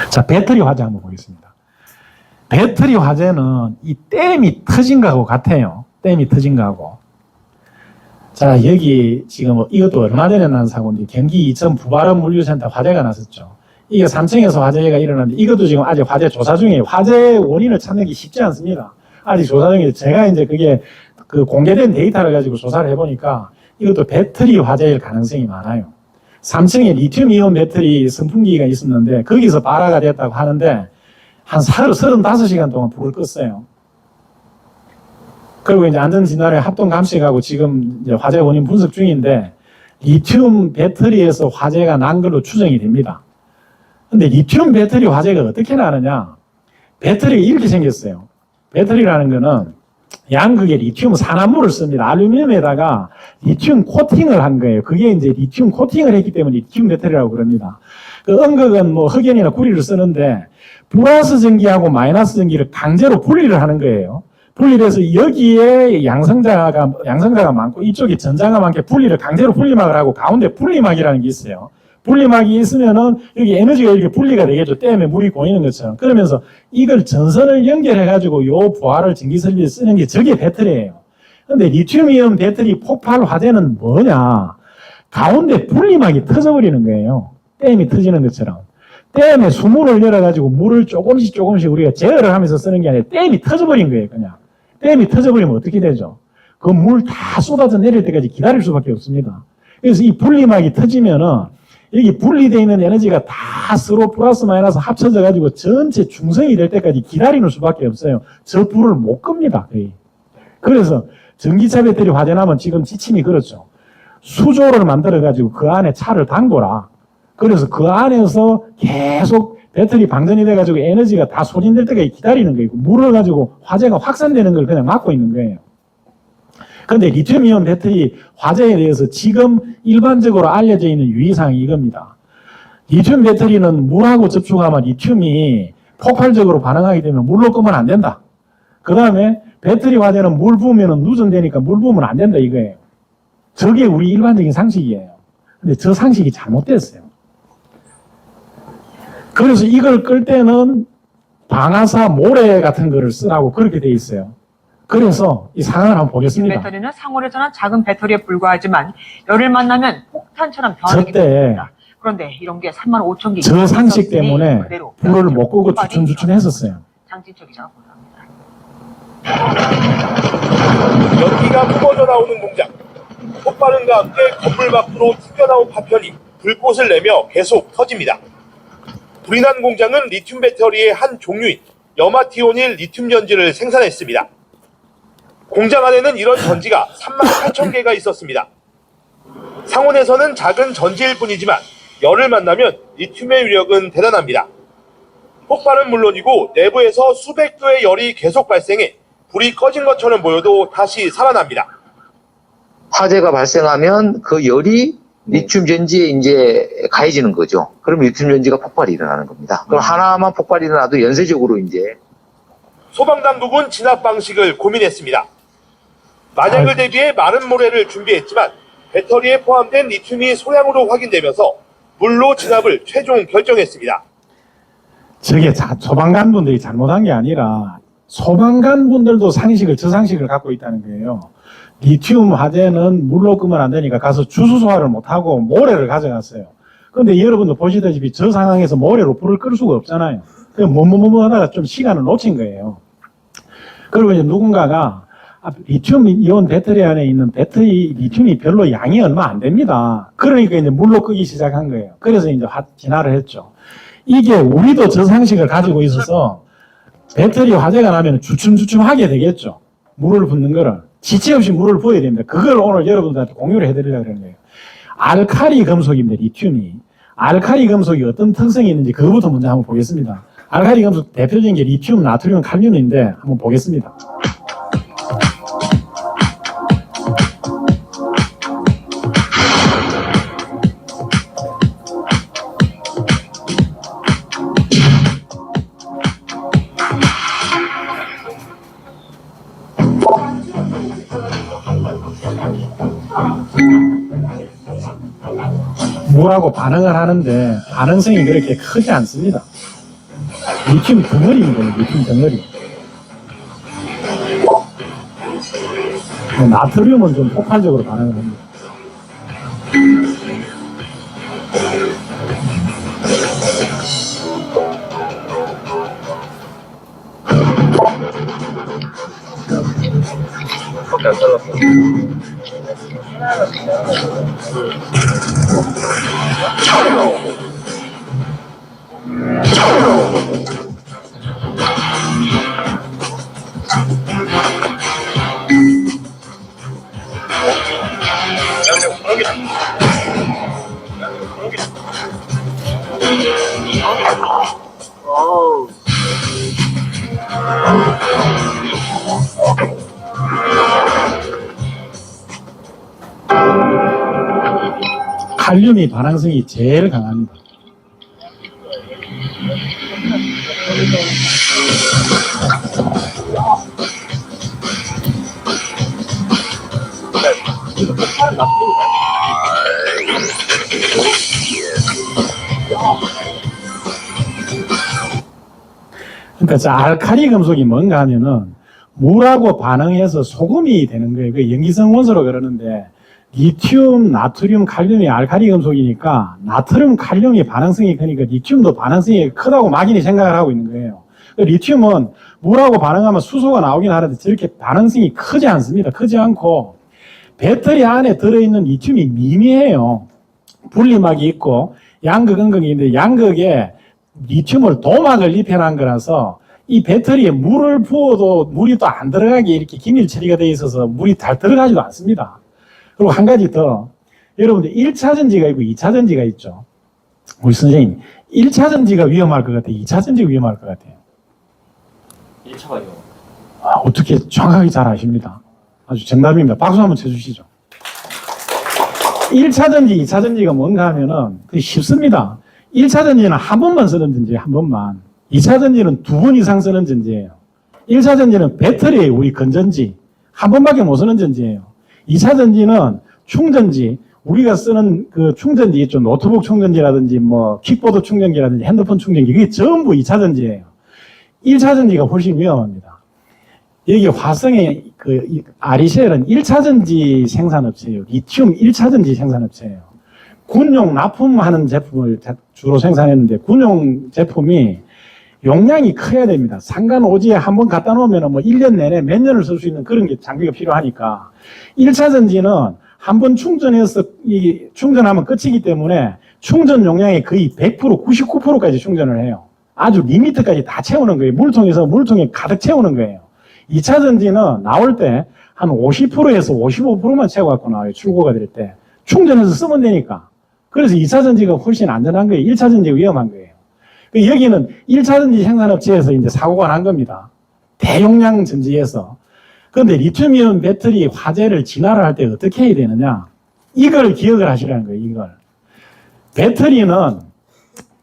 자, 배터리 화재 한번 보겠습니다. 배터리 화재는 이 댐이 터진 거하고 같아요. 댐이 터진 거하고. 자, 여기 지금 이것도 얼마 전에 난 사고인데 경기 이천 부발원 물류센터 화재가 났었죠. 이게 3층에서 화재가 일어났는데 이것도 지금 아직 화재 조사 중이에요. 화재 원인을 찾는 게 쉽지 않습니다. 아직 조사 중이에요. 제가 이제 그게 그 공개된 데이터를 가지고 조사를 해보니까 이것도 배터리 화재일 가능성이 많아요. 3층에 리튬 이온 배터리 선풍기가 있었는데 거기서 발화가 됐다고 하는데 한 35시간 동안 불을 껐어요. 그리고 이제 안전진단에 합동 감식하고 지금 이제 화재 원인 분석 중인데 리튬 배터리에서 화재가 난 걸로 추정이 됩니다. 근데 리튬 배터리 화재가 어떻게 나느냐? 배터리가 이렇게 생겼어요. 배터리라는 거는 양극의 리튬 산화물을 씁니다. 알루미늄에다가 리튬 코팅을 한 거예요. 그게 이제 리튬 코팅을 했기 때문에 리튬 배터리라고 그럽니다. 그 음극은 뭐 흑연이나 구리를 쓰는데 플러스 전기하고 마이너스 전기를 강제로 분리를 하는 거예요. 분리를 해서 여기에 양성자가 많고 이쪽에 전자가 많게 강제로 분리막을 하고 가운데 분리막이라는 게 있어요. 분리막이 있으면은 여기 에너지가 이렇게 분리가 되겠죠. 댐에 물이 고이는 것처럼. 그러면서 이걸 전선을 연결해가지고 요 부하를 전기 설비에 쓰는 게 저게 배터리예요. 근데 리튬이온 배터리 폭발 화재는 뭐냐? 가운데 분리막이 터져버리는 거예요. 댐이 터지는 것처럼. 댐에 수문을 열어가지고 물을 조금씩 우리가 제어를 하면서 쓰는 게 아니라 댐이 터져버린 거예요, 그냥. 댐이 터져버리면 어떻게 되죠? 그 물 다 쏟아져 내릴 때까지 기다릴 수밖에 없습니다. 그래서 이 분리막이 터지면은 여기 분리되어 있는 에너지가 다 서로 플러스 마이너스 합쳐져 가지고 전체 중성이 될 때까지 기다리는 수밖에 없어요. 저 불을 못 끕니다, 거의. 그래서 전기차 배터리 화재 나면 지금 지침이 그렇죠. 수조를 만들어 가지고 그 안에 차를 담궈라. 그래서 그 안에서 계속 배터리 방전이 돼 가지고 에너지가 다 소진될 때까지 기다리는 거예요. 물을 가지고 화재가 확산되는 걸 그냥 막고 있는 거예요. 그런데 리튬이온 배터리 화재에 대해서 지금 일반적으로 알려져 있는 유의사항이 이겁니다. 리튬 배터리는 물하고 접촉하면 리튬이 폭발적으로 반응하기 때문에 물로 끄면 안 된다. 그 다음에 배터리 화재는 물 부으면 누전되니까 물 부으면 안 된다 이거예요. 저게 우리 일반적인 상식이에요. 근데 저 상식이 잘못됐어요. 그래서 이걸 끌 때는 방아사 모래 같은 거를 쓰라고 그렇게 돼 있어요. 그래서 이 상황을 한번 보겠습니다. 배터리는 상온에서는 작은 배터리에 불과하지만 열을 만나면 폭탄처럼 변하게 됩니다. 그런데 이런 게 35,000개 저 상식 때문에 불을 못 끄고 주춤주춤 했었어요. 장진철 기자가 보도합니다. 연기가 뿜어져 나오는 공장. 폭발음과 함께 건물 밖으로 튀겨나온 파편이 불꽃을 내며 계속 터집니다. 불이 난 공장은 리튬 배터리의 한 종류인 염화티오닐 리튬 전지를 생산했습니다. 공장 안에는 이런 전지가 38,000개가 있었습니다. 상온에서는 작은 전지일 뿐이지만 열을 만나면 리튬의 위력은 대단합니다. 폭발은 물론이고 내부에서 수백 도의 열이 계속 발생해 불이 꺼진 것처럼 보여도 다시 살아납니다. 화재가 발생하면 그 열이 리튬 전지에 이제 가해지는 거죠. 그럼 리튬 전지가 폭발이 일어나는 겁니다. 그럼 하나만 폭발이 일어나도 연쇄적으로 이제 소방당국은 진압 방식을 고민했습니다. 만약을 대비해 많은 모래를 준비했지만 배터리에 포함된 리튬이 소량으로 확인되면서 물로 진압을 최종 결정했습니다. 저게 소방관 분들이 잘못한 게 아니라 소방관 분들도 저 상식을 갖고 있다는 거예요. 리튬 화재는 물로 끄면 안 되니까 가서 주수소화를 못하고 모래를 가져갔어요. 그런데 여러분도 보시다시피 저 상황에서 모래로 불을 끌 수가 없잖아요. 그냥 뭐뭐뭐 하다가 좀 시간을 놓친 거예요. 그리고 이제 누군가가 리튬 이온 배터리 안에 있는 리튬이 별로 양이 얼마 안 됩니다. 그러니까 이제 물로 끄기 시작한 거예요. 그래서 이제 진화를 했죠. 이게 우리도 저 상식을 가지고 있어서 배터리 화재가 나면 주춤주춤하게 되겠죠. 물을 붓는 거를. 지체 없이 물을 부어야 됩니다. 그걸 오늘 여러분들한테 공유를 해드리려고 그러는 거예요. 알칼리 금속입니다, 리튬이. 알칼리 금속이 어떤 특성이 있는지 그거부터 먼저 한번 보겠습니다. 알칼리 금속 대표적인 게 리튬, 나트륨, 칼륨인데 한번 보겠습니다. 물하고 반응을 하는데 반응성이 그렇게 크지 않습니다. 리튬 덩어리입니다. 리튬 덩어리. 나트륨은 좀 폭발적으로 반응을 합니다. 칼륨이 반항성이 제일 강합니다. 그러니까 저 알칼리 금속이 뭔가 하면은 물하고 반응해서 소금이 되는 거예요. 그 염기성 원소로 그러는데 리튬, 나트륨, 칼륨이 알칼리 금속이니까 나트륨, 칼륨이 반응성이 크니까 리튬도 반응성이 크다고 막연히 생각을 하고 있는 거예요. 리튬은 물하고 반응하면 수소가 나오긴 하는데 저렇게 반응성이 크지 않습니다. 크지 않고 배터리 안에 들어있는 리튬이 미미해요. 분리막이 있고 양극, 음극이 있는데 양극에 리튬을 도막을 입혀놓은 거라서 이 배터리에 물을 부어도 물이 또 안 들어가게 이렇게 기밀 처리가 되어 있어서 물이 잘 들어가지도 않습니다. 그리고 한 가지 더, 여러분들 1차 전지가 있고 2차 전지가 있죠. 우리 선생님, 1차 전지가 위험할 것 같아요? 2차 전지가 위험할 것 같아요? 1차가 위험. 어떻게 정확하게 잘 아십니다. 아주 정답입니다. 박수 한번 쳐주시죠. 1차 전지, 2차 전지가 뭔가 하면은 그게 쉽습니다. 1차 전지는 한 번만 쓰는 전지예요. 한 번만. 2차 전지는 2번 이상 쓰는 전지예요. 1차 전지는 배터리예요. 우리 건전지. 한 번밖에 못 쓰는 전지예요. 2차 전지는 충전지. 우리가 쓰는 그 충전지 있죠. 노트북 충전지라든지 뭐 킥보드 충전기라든지 핸드폰 충전기. 그게 전부 2차 전지예요. 1차 전지가 훨씬 위험합니다. 여기 화성의 그 아리셀은 1차 전지 생산업체예요. 리튬 1차 전지 생산업체예요. 군용 납품하는 제품을 주로 생산했는데 군용 제품이 용량이 커야 됩니다. 상간 오지에 한번 갖다 놓으면 뭐 1년 내내 몇 년을 쓸 수 있는 그런 게 장비가 필요하니까 1차 전지는 한번 충전해서 충전하면 끝이기 때문에 충전 용량이 거의 100%, 99%까지 충전을 해요. 아주 리미트까지 다 채우는 거예요. 물통에 가득 채우는 거예요. 2차 전지는 나올 때 한 50%에서 55%만 채워갖고 나와요. 출고가 될 때. 충전해서 쓰면 되니까. 그래서 2차 전지가 훨씬 안전한 거예요. 1차 전지가 위험한 거예요. 여기는 1차 전지 생산업체에서 이제 사고가 난 겁니다. 대용량 전지에서. 그런데 리튬이온 배터리 화재를 진화를 할 때 어떻게 해야 되느냐. 이걸 기억을 하시라는 거예요. 이걸. 배터리는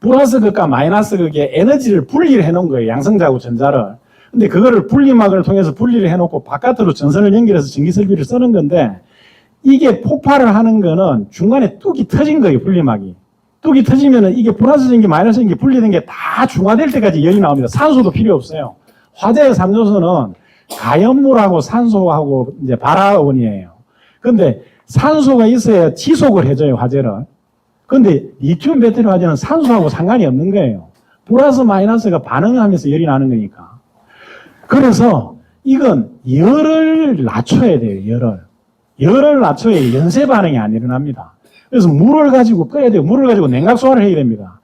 플러스 극과 마이너스 극의 에너지를 분리를 해놓은 거예요. 양성자하고 전자를. 근데 그거를 분리막을 통해서 분리를 해놓고 바깥으로 전선을 연결해서 전기설비를 쓰는 건데 이게 폭발을 하는 거는 중간에 뚝이 터진 거예요. 분리막이. 뚝이 터지면은 이게 플러스 전기, 마이너스 전기 분리된 게 다 중화될 때까지 열이 나옵니다. 산소도 필요 없어요. 화재의 3요소는 가연물하고 산소하고 이제 발화원이에요. 근데 산소가 있어야 지속을 해줘요. 화재를. 근데 리튬 배터리 화재는 산소하고 상관이 없는 거예요. 플러스 마이너스가 반응하면서 열이 나는 거니까. 그래서 이건 열을 낮춰야 돼요. 열을 낮춰야 연쇄 반응이 안 일어납니다. 그래서 물을 가지고 끓여야 돼요. 물을 가지고 냉각 소화를 해야 됩니다.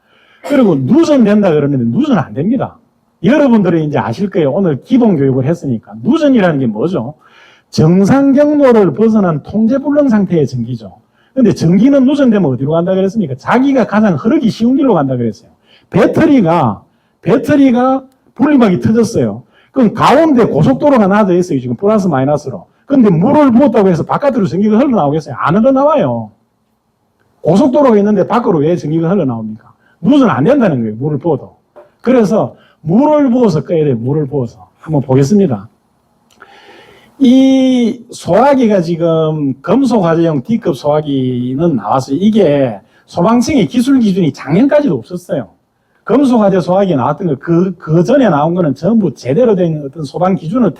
그리고 누전 된다 그러는데 누전 안 됩니다. 여러분들이 이제 아실 거예요. 오늘 기본 교육을 했으니까. 누전이라는 게 뭐죠? 정상 경로를 벗어난 통제불능 상태의 전기죠. 근데 전기는 누전되면 어디로 간다 그랬습니까? 자기가 가장 흐르기 쉬운 길로 간다 그랬어요. 배터리가 분리막이 터졌어요. 그럼 가운데 고속도로가 나져 있어요. 지금 플러스 마이너스로. 근데 물을 부었다고 해서 바깥으로 전기가 흘러나오겠어요? 안 흘러나와요. 고속도로가 있는데 밖으로 왜 전기가 흘러나옵니까? 누전 안 된다는 거예요. 물을 부어도. 그래서 물을 부어서 꺼야 돼요. 물을 부어서. 한번 보겠습니다. 이 소화기가 지금 금속 화재용 D급 소화기는 나왔어요. 이게 소방청의 기술 기준이 작년까지도 없었어요. 금속 화재 소화기 나왔던 거, 그 전에 나온 거는 전부 제대로 된 어떤 소방 기준을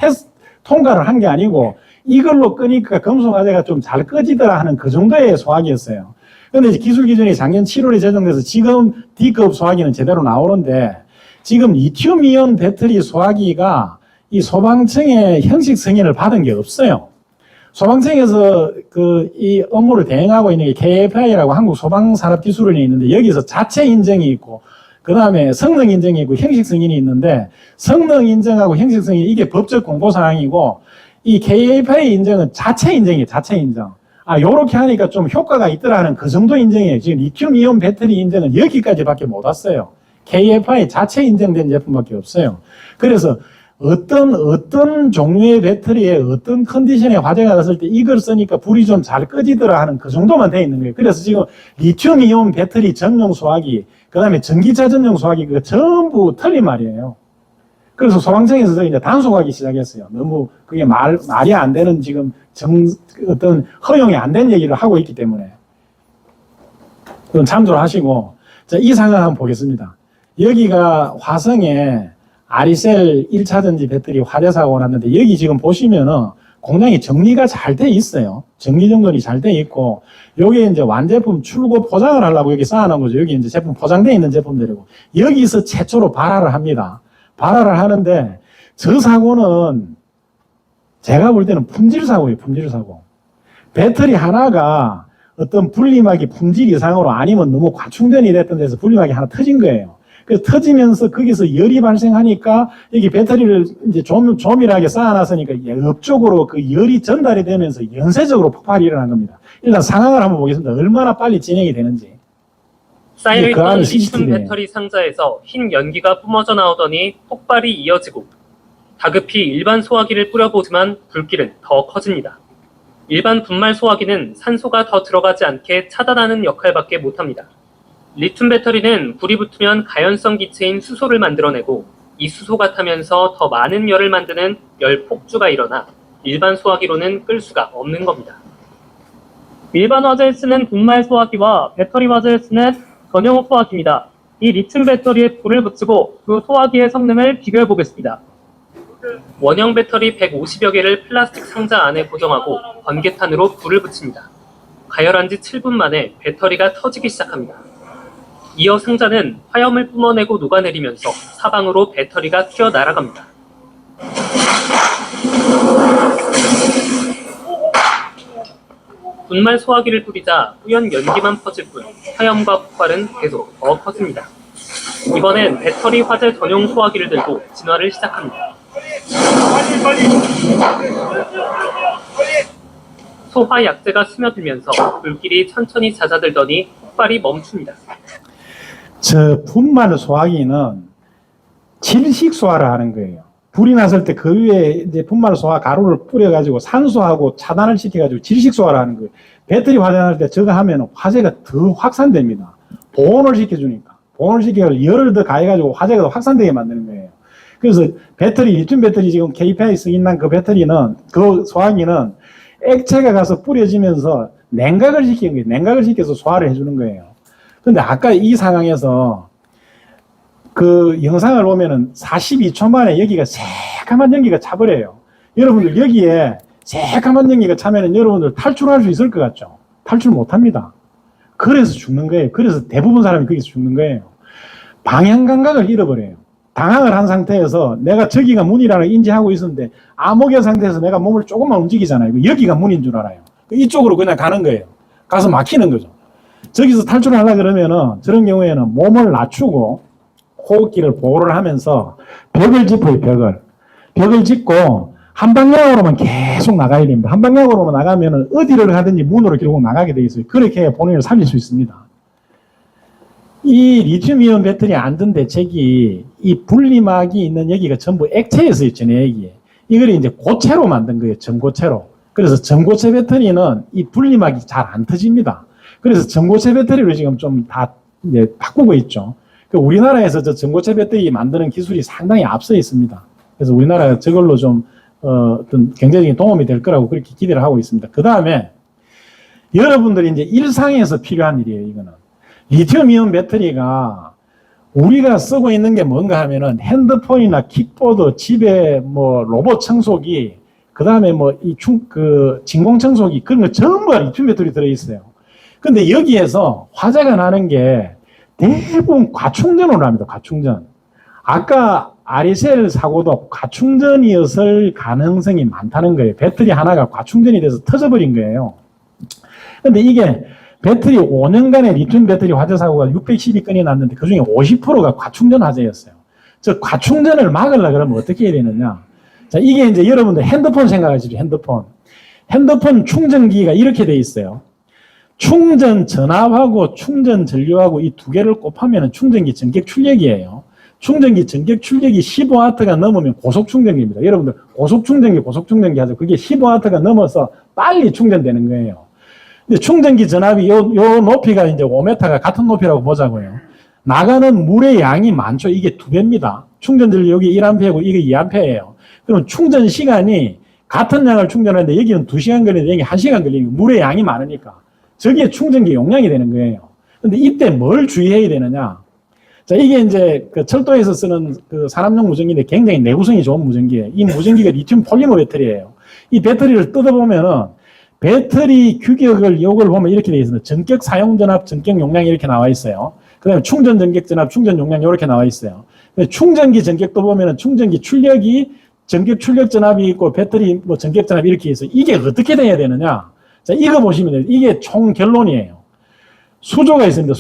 통과를 한 게 아니고 이걸로 끄니까 금속 화재가 좀 잘 꺼지더라 하는 그 정도의 소화기였어요. 근데 기술 기준이 작년 7월에 제정돼서 지금 D급 소화기는 제대로 나오는데 지금 리튬이온 배터리 소화기가 이 소방청의 형식 승인을 받은 게 없어요. 소방청에서 이 업무를 대행하고 있는 게 KFI라고 한국소방산업기술원이 있는데 여기서 자체 인정이 있고 그 다음에 성능 인정이 있고 형식 승인이 있는데 성능 인정하고 형식 승인 이게 법적 공고사항이고 이 KFI 인정은 자체 인정이에요. 자체 인정. 요렇게 하니까 좀 효과가 있더라는 그 정도 인정이에요. 지금 리튬이온 배터리 인정은 여기까지밖에 못 왔어요. KFI 자체 인정된 제품밖에 없어요. 그래서 어떤 종류의 배터리에 어떤 컨디션에 화재가 났을 때 이걸 쓰니까 불이 좀 잘 꺼지더라 하는 그 정도만 돼 있는 거예요. 그래서 지금 리튬이온 배터리 전용 소화기, 그 다음에 전기차 전용 소화기, 그거 전부 틀린 말이에요. 그래서 소방청에서 이제 단속하기 시작했어요. 너무 그게 말이 안 되는 지금 어떤 허용이 안 된 얘기를 하고 있기 때문에. 그럼 참조를 하시고, 자, 이 상황 한번 보겠습니다. 여기가 화성에 아리셀 1차전지 배터리 화재 사고가 났는데 여기 지금 보시면은 공장이 정리가 잘 돼 있어요. 정리정돈이 잘 돼 있고 여기 이제 완제품 출고 포장을 하려고 여기 쌓아놓은 거죠. 여기 이제 제품 포장되어 있는 제품들이고 여기서 최초로 발화를 합니다. 발화를 하는데 저 사고는 제가 볼 때는 품질 사고예요. 품질 사고. 배터리 하나가 어떤 분리막이 품질 이상으로 아니면 너무 과충전이 됐던 데서 분리막이 하나 터진 거예요. 그래서 터지면서 거기서 열이 발생하니까 여기 배터리를 이제 조밀하게 쌓아놨으니까 옆쪽으로 그 열이 전달이 되면서 연쇄적으로 폭발이 일어난 겁니다. 일단 상황을 한번 보겠습니다. 얼마나 빨리 진행이 되는지. 쌓여있던 리튬 배터리 상자에서 흰 연기가 뿜어져 나오더니 폭발이 이어지고 다급히 일반 소화기를 뿌려보지만 불길은 더 커집니다. 일반 분말 소화기는 산소가 더 들어가지 않게 차단하는 역할밖에 못합니다. 리튬 배터리는 불이 붙으면 가연성 기체인 수소를 만들어내고 이 수소가 타면서 더 많은 열을 만드는 열 폭주가 일어나 일반 소화기로는 끌 수가 없는 겁니다. 일반 화재에 쓰는 분말 소화기와 배터리 화재에 쓰는 전용 소화기입니다. 이 리튬 배터리에 불을 붙이고 그 소화기의 성능을 비교해 보겠습니다. 원형 배터리 150여 개를 플라스틱 상자 안에 고정하고 번개탄으로 불을 붙입니다. 가열한 지 7분 만에 배터리가 터지기 시작합니다. 이어 상자는 화염을 뿜어내고 녹아내리면서 사방으로 배터리가 튀어나아갑니다. 분말 소화기를 뿌리자 뿌연 연기만 퍼질 뿐 화염과 폭발은 계속 더 커집니다. 이번엔 배터리 화재 전용 소화기를 들고 진화를 시작합니다. 소화 약재가 스며들면서 불길이 천천히 잦아들더니 폭발이 멈춥니다. 저 분말 소화기는 질식 소화를 하는 거예요. 불이 났을 때 그 위에 이제 분말 소화 가루를 뿌려가지고 산소하고 차단을 시켜가지고 질식 소화를 하는 거예요. 배터리 화재 날 때 저거 하면 화재가 더 확산됩니다. 보온을 시켜주니까. 보온을 시켜서 열을 더 가해가지고 화재가 더 확산되게 만드는 거예요. 그래서 배터리, 리튬 배터리 지금 KPI 승인난 그 배터리는, 그 소화기는 액체가 가서 뿌려지면서 냉각을 시키는 거예요. 냉각을 시켜서 소화를 해주는 거예요. 근데 아까 이 상황에서 그 영상을 보면은 42초 만에 여기가 새까만 연기가 차버려요. 여러분들 여기에 새까만 연기가 차면은 여러분들 탈출할 수 있을 것 같죠? 탈출 못 합니다. 그래서 죽는 거예요. 그래서 대부분 사람이 거기서 죽는 거예요. 방향 감각을 잃어버려요. 당황을 한 상태에서 내가 저기가 문이라는 걸 인지하고 있었는데 암흑의 상태에서 내가 몸을 조금만 움직이잖아요. 여기가 문인 줄 알아요. 이쪽으로 그냥 가는 거예요. 가서 막히는 거죠. 저기서 탈출하려 그러면은 저런 경우에는 몸을 낮추고 호흡기를 보호를 하면서 벽을 짚어요. 벽을 짚고 한 방향으로만 계속 나가야 됩니다. 한 방향으로만 나가면은 어디를 가든지 문으로 결국 나가게 돼 있어요. 그렇게 해야 본인을 살릴 수 있습니다. 이 리튬이온 배터리 안전 대책이 이 분리막이 있는 여기가 전부 액체에서 있죠. 여기 이걸 이제 고체로 만든 거예요. 전고체로. 그래서 전고체 배터리는 이 분리막이 잘 안 터집니다. 그래서 전고체 배터리로 지금 좀 다 이제 바꾸고 있죠. 우리나라에서 저 전고체 배터리 만드는 기술이 상당히 앞서 있습니다. 그래서 우리나라가 저걸로 좀 어떤 경제적인 도움이 될 거라고 그렇게 기대를 하고 있습니다. 그 다음에 여러분들이 이제 일상에서 필요한 일이에요. 이거는 리튬이온 배터리가 우리가 쓰고 있는 게 뭔가 하면은 핸드폰이나 킥보드, 집에 뭐 로봇 청소기, 그 다음에 뭐 진공 청소기, 그런 거 전부 리튬 배터리 들어있어요. 근데 여기에서 화재가 나는 게 대부분 과충전으로 합니다. 과충전. 아까 아리셀 사고도 과충전이었을 가능성이 많다는 거예요. 배터리 하나가 과충전이 돼서 터져버린 거예요. 근데 이게 배터리 5년간의 리튬 배터리 화재 사고가 612건이 났는데 그중에 50%가 과충전 화재였어요. 저 과충전을 막으려고 그러면 어떻게 해야 되느냐. 자, 이게 이제 여러분들 핸드폰 생각하시죠. 핸드폰 충전기가 이렇게 돼 있어요. 충전 전압하고 충전 전류하고 이 두 개를 곱하면 충전기 전격 출력이에요. 충전기 전격 출력이 15W가 넘으면 고속 충전기입니다. 여러분들 고속 충전기 하죠. 그게 15W가 넘어서 빨리 충전되는 거예요. 근데 충전기 전압이 요 높이가 이제 5m가 같은 높이라고 보자고요. 나가는 물의 양이 많죠. 이게 2배입니다. 충전 전류 여기 1A고 이게 2A예요. 그럼 충전 시간이 같은 양을 충전하는데 여기는 2시간 걸리는데 여기 1시간 걸리니까 물의 양이 많으니까 저게 충전기 용량이 되는 거예요. 근데 이때 뭘 주의해야 되느냐. 자, 이게 이제 그 철도에서 쓰는 그 산업용 무전기인데 굉장히 내구성이 좋은 무전기예요. 이 무전기가 리튬 폴리머 배터리예요. 이 배터리를 뜯어보면은 배터리 규격을 요걸 보면 이렇게 되어 있습니다. 전격 사용 전압, 전격 용량이 이렇게 나와 있어요. 그 다음에 충전 전격 전압, 충전 용량 이렇게 나와 있어요. 충전기 전격도 보면은 충전기 출력이 전격 출력 전압이 있고 배터리 뭐 전격 전압이 이렇게 있어요. 이게 어떻게 돼야 되느냐? 자, 이거 보시면 돼요. 이게 총 결론이에요. 수조가 있습니다.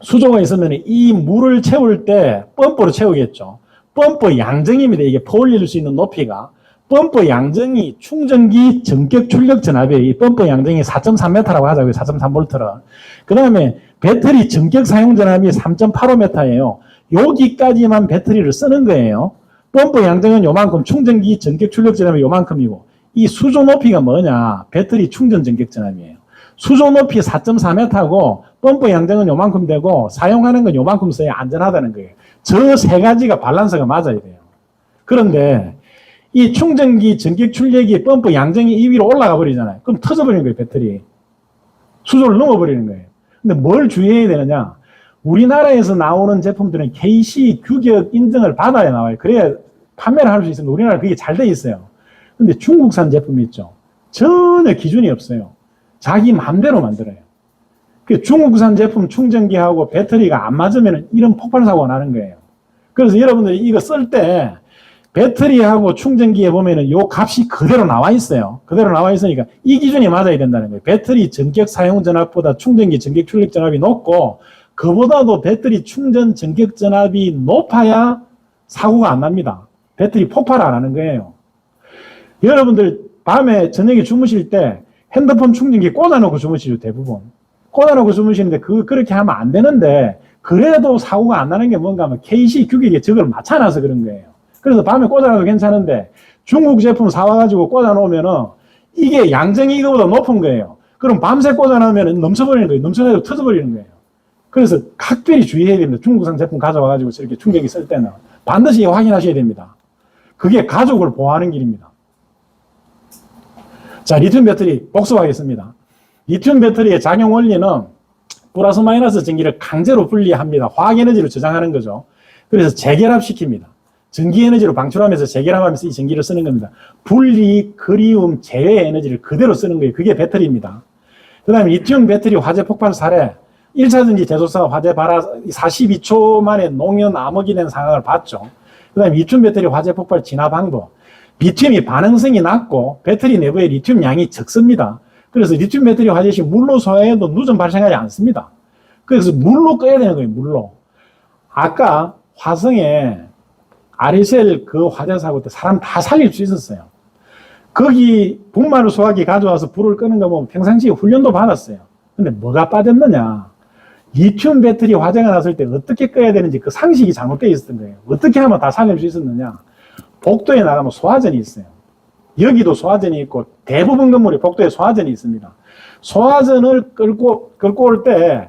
수조가 있으면 이 물을 채울 때 펌프로 채우겠죠. 펌프 양정입니다. 이게 퍼올릴 수 있는 높이가. 펌프 양정이 충전기 전격 출력 전압이에요. 이 펌프 양정이 4.3m라고 하자고요. 4.3V를. 그 다음에 배터리 전격 사용 전압이 3.85m예요. 여기까지만 배터리를 쓰는 거예요. 펌프 양정은 요만큼, 충전기 전격 출력 전압이 요만큼이고, 이 수조 높이가 뭐냐? 배터리 충전 전격 전압이에요. 수조 높이 4.4m고, 펌프 양정은 요만큼 되고, 사용하는 건 요만큼 써야 안전하다는 거예요. 저 세 가지가 밸런스가 맞아야 돼요. 그런데, 이 충전기 전격 출력이 펌프 양정이 이 위로 올라가 버리잖아요. 그럼 터져버리는 거예요, 배터리. 수조를 넘어버리는 거예요. 근데 뭘 주의해야 되느냐? 우리나라에서 나오는 제품들은 KC 규격 인증을 받아야 나와요. 그래야 판매를 할 수 있습니다. 우리나라 그게 잘 돼 있어요. 근데 중국산 제품이 있죠. 전혀 기준이 없어요. 자기 마음대로 만들어요. 그 중국산 제품 충전기하고 배터리가 안 맞으면 이런 폭발 사고가 나는 거예요. 그래서 여러분들이 이거 쓸 때 배터리하고 충전기에 보면은 요 값이 그대로 나와 있어요. 그대로 나와 있으니까 이 기준이 맞아야 된다는 거예요. 배터리 전격 사용 전압보다 충전기 전격 출력 전압이 높고 그보다도 배터리 충전 전격 전압이 높아야 사고가 안 납니다. 배터리 폭발 안 하는 거예요. 여러분들 밤에 저녁에 주무실 때 핸드폰 충전기 꽂아놓고 주무시죠, 대부분. 꽂아놓고 주무시는데 그렇게 하면 안 되는데 그래도 사고가 안 나는 게 뭔가 하면 KC 규격에 저걸 맞춰놔서 그런 거예요. 그래서 밤에 꽂아놔도 괜찮은데 중국 제품 사와가지고 꽂아놓으면은 이게 양정이 이거보다 높은 거예요. 그럼 밤새 꽂아놓으면 넘쳐버리는 거예요. 넘쳐나도 터져버리는 거예요. 그래서 각별히 주의해야 됩니다. 중국산 제품 가져와가지고 저렇게 충전기 쓸 때는 반드시 확인하셔야 됩니다. 그게 가족을 보호하는 길입니다. 자, 리튬 배터리 복습하겠습니다. 리튬 배터리의 작용 원리는 플러스 마이너스 전기를 강제로 분리합니다. 화학 에너지를 저장하는 거죠. 그래서 재결합시킵니다. 전기 에너지로 방출하면서 재결합하면서 이 전기를 쓰는 겁니다. 분리, 그리움, 제외 에너지를 그대로 쓰는 거예요. 그게 배터리입니다. 그 다음에 리튬 배터리 화재 폭발 사례 1차전지 제조사 화재 발화 42초 만에 농연 암흑이 된 상황을 봤죠. 그 다음에 리튬 배터리 화재 폭발 진화 방법. 리튬이 반응성이 낮고 배터리 내부에 리튬 양이 적습니다. 그래서 리튬 배터리 화재 시 물로 소화해도 누전 발생하지 않습니다. 그래서 물로 꺼야 되는 거예요, 물로. 아까 화성에 아리셀 그 화재 사고 때 사람 다 살릴 수 있었어요. 거기 분마를 소화기 가져와서 불을 끄는 거 보면 평상시에 훈련도 받았어요. 근데 뭐가 빠졌느냐? 리튬 배터리 화재가 났을 때 어떻게 꺼야 되는지 그 상식이 잘못되어 있었던 거예요. 어떻게 하면 다 살릴 수 있었느냐? 복도에 나가면 소화전이 있어요. 여기도 소화전이 있고 대부분 건물에 복도에 소화전이 있습니다. 소화전을 끌고 올 때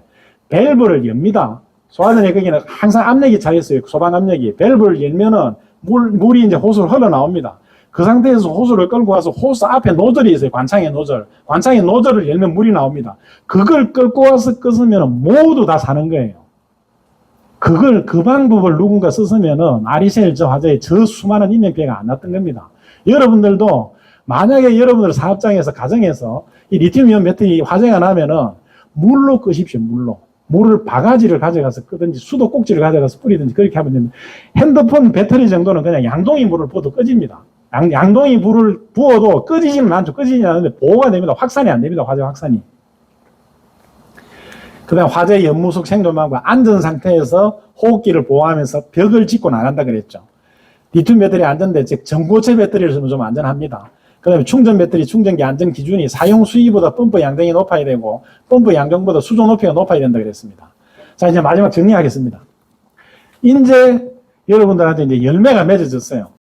밸브를 엽니다. 소화전에 거기는 항상 압력이 차 있어요. 소방 압력이. 밸브를 열면은 물이 이제 호수로 흘러나옵니다. 그 상태에서 호수를 끌고 와서 호수 앞에 노즐이 있어요. 관창의 노즐. 관창의 노즐을 열면 물이 나옵니다. 그걸 끌고 와서 끄으면 모두 다 사는 거예요. 그 방법을 누군가 썼으면은 아리셀 저 화재에 저 수많은 인명피해가 안 났던 겁니다. 여러분들도 만약에 여러분들 사업장에서 가정에서 이 리튬이온 배터리 화재가 나면은 물로 끄십시오. 물을 바가지를 가져가서 끄든지 수도꼭지를 가져가서 뿌리든지 그렇게 하면 됩니다. 핸드폰 배터리 정도는 그냥 양동이 물을 부어도 꺼집니다. 양동이 물을 부어도 꺼지지는 않죠. 꺼지지는 않는데 보호가 됩니다. 확산이 안 됩니다. 화재 확산이. 그 다음 화재 연무속 생존망과 안전 상태에서 호흡기를 보호하면서 벽을 짓고 나간다 그랬죠. 리튬 배터리 안전대, 즉 전고체 배터리를 쓰면 좀 안전합니다. 그 다음에 충전 배터리 충전기 안전 기준이 사용 수위보다 펌프 양정이 높아야 되고 펌프 양정보다 수조 높이가 높아야 된다 그랬습니다. 자, 이제 마지막 정리하겠습니다. 이제 여러분들한테 이제 열매가 맺어졌어요.